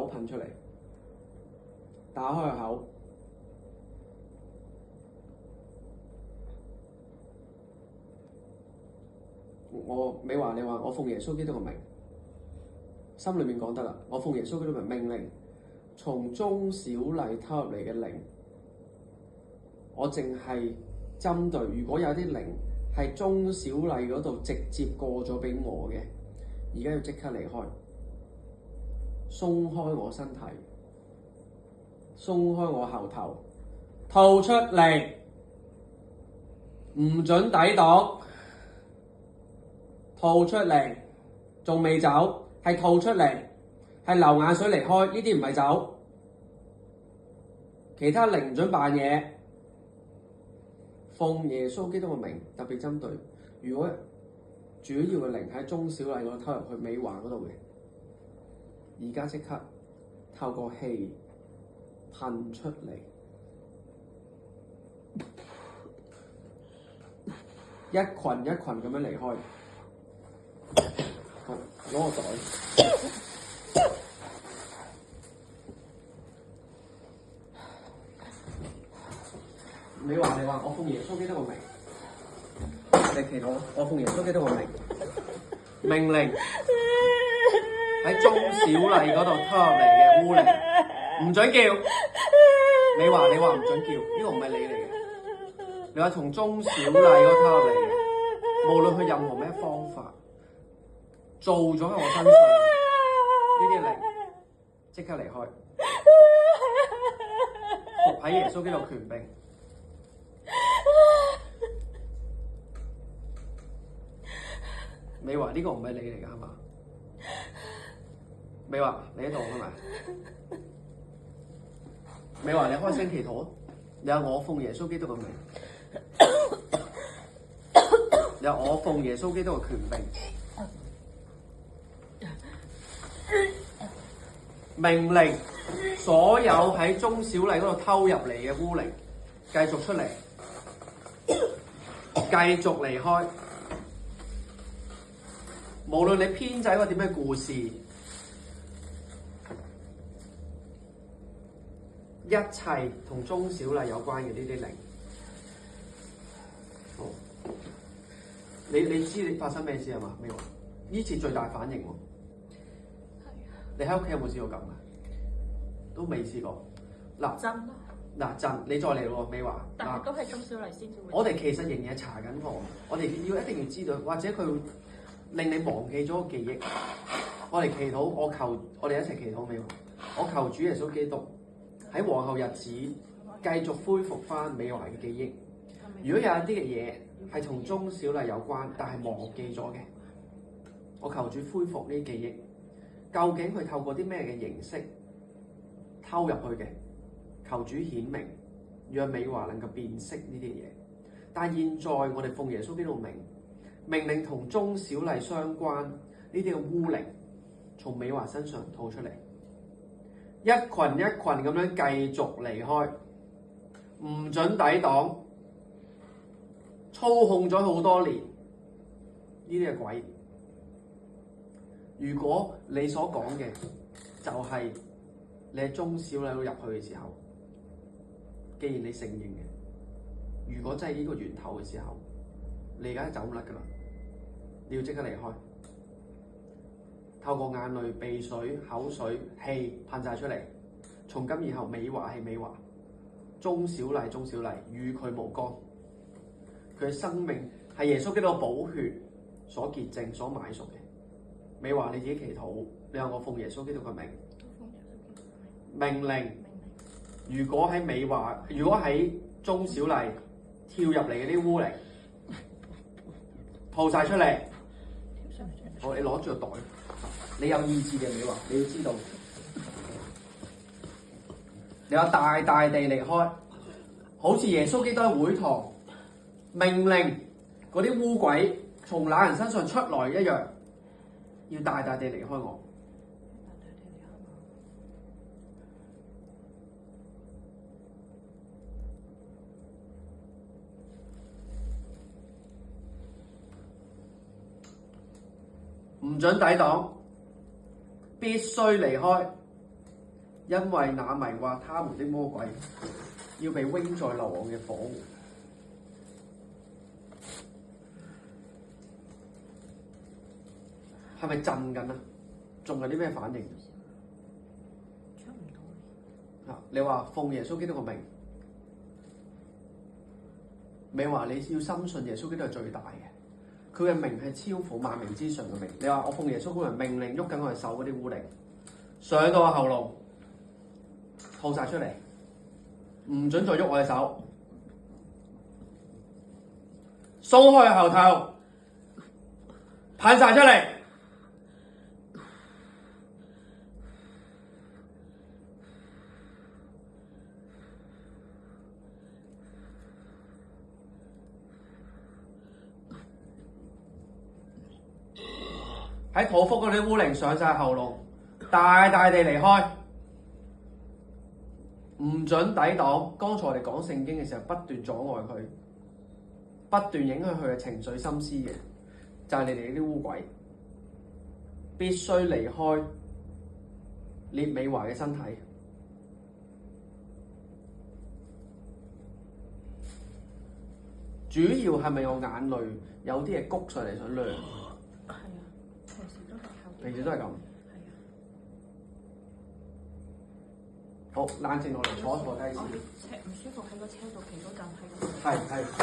口噴出嚟，打開個口。美華，你話我奉耶穌基督嘅名，心裏面講得啦。我奉耶穌基督嘅命令，從中小麗偷入嚟嘅靈，我淨係針對，如果有啲靈係中小麗嗰度直接過咗俾我嘅，而家要即刻離開，鬆開我身體，鬆開我後頭，吐出嚟，唔准抵擋。吐出嚟，仲未走，係吐出嚟，係流眼水離開，呢啲唔係走。其他靈唔准扮嘢，奉耶穌基督嘅名特別針對。如果主要嘅靈喺中小麗嗰度偷入去美華嗰度嘅，而家即刻透過氣噴出嚟，一群一群咁樣離開。好，攞個袋。你話我奉耶穌基督個名，你祈禱，我奉耶穌基督個名，命令喺中小麗嗰度偷入嚟嘅污靈，唔准叫。你話唔准叫，呢個唔係你嚟嘅。你話從中小麗嗰度偷入嚟嘅，無論佢任何咩方法。做咗喺我身上，呢啲靈即刻離開，服喺耶穌基督權柄。美華，呢個唔係你嚟㗎係嘛？美華，你喺度係咪？美華，你開聲祈禱啊！你有我奉耶穌基督嘅名，有我奉耶穌基督嘅權柄。命令所有喺中小麗嗰度偷入嚟嘅污靈繼續出嚟，繼續離開。無論你編製一個點嘅故事，一切同中小麗有關嘅呢啲靈，好，你知你發生咩事係嘛？咩話？呢次最大反應喎。你喺屋企有冇試過咁啊？都未試過。嗱，真啊！嗱，陣你再嚟喎，美華。但係都係中小麗先至會。我哋其實仍然係查緊我哋一定要知道，或者佢令你忘記咗個記憶。我哋祈禱，我哋一齊祈禱，美華。我求主耶穌基督喺往後日子繼續恢復翻美華嘅記憶。如果有一啲嘅嘢係同中小麗有關，但係忘記咗嘅，我求主恢復呢啲記憶。究竟佢透過啲咩嘅形式偷入去嘅？求主顯明，讓美華能夠辨識呢啲嘢。但係現在我哋奉耶穌基督命令同中小麗相關呢啲嘅污靈，從美華身上吐出嚟，一群一群咁樣繼續離開，唔准抵擋，操控咗好多年呢啲嘅鬼。如果你所講嘅就係你喺中小麗度入去嘅時候，既然你承認嘅，如果真係呢個源頭嘅時候，你而家走唔甩噶啦，你要即刻離開，透過眼淚、鼻水、口水、氣噴晒出嚟。從今以後，美華係美華，中小麗與佢無干。佢嘅生命係耶穌基督嘅寶血所潔淨、所買贖嘅。美華，你自己祈禱，你話我奉耶穌基督嘅名，命令，如果喺中小麗跳入嚟嘅啲污靈，吐晒出嚟。好，你攞住個袋，你有意志嘅美華，你要知道，你有大大地離開，好似耶穌基督喺會堂命令嗰啲污鬼從那人身上出來一樣。要大大地離開我，唔准抵擋，必須離開，因為那迷惑他們的魔鬼要被扔在硫磺嘅火湖。係咪震緊啊？仲有啲咩反應？出唔到。啊！你話奉耶穌基督個名，你話你要深信耶穌基督係最大嘅，佢嘅名係超乎萬名之上嘅名。你話我奉耶穌嗰個命令喐緊我隻手嗰啲污靈，上到我喉嚨，吐晒出嚟，唔准再喐我隻手，鬆開喉頭，噴晒出嚟。喺肚腹嗰啲污靈上晒喉嚨，大大地離開，唔准抵擋。剛才我哋講聖經嘅時候，不斷阻礙佢，不斷影響佢嘅情緒心思嘅，就係你哋呢啲污鬼，必須離開列美華嘅身體。主要係咪我眼淚有啲嘢谷上嚟想涼？平時都係咁。係啊。好，冷靜落嚟，坐一坐低先。唔舒服喺個車度企嗰陣係咁。係，坐。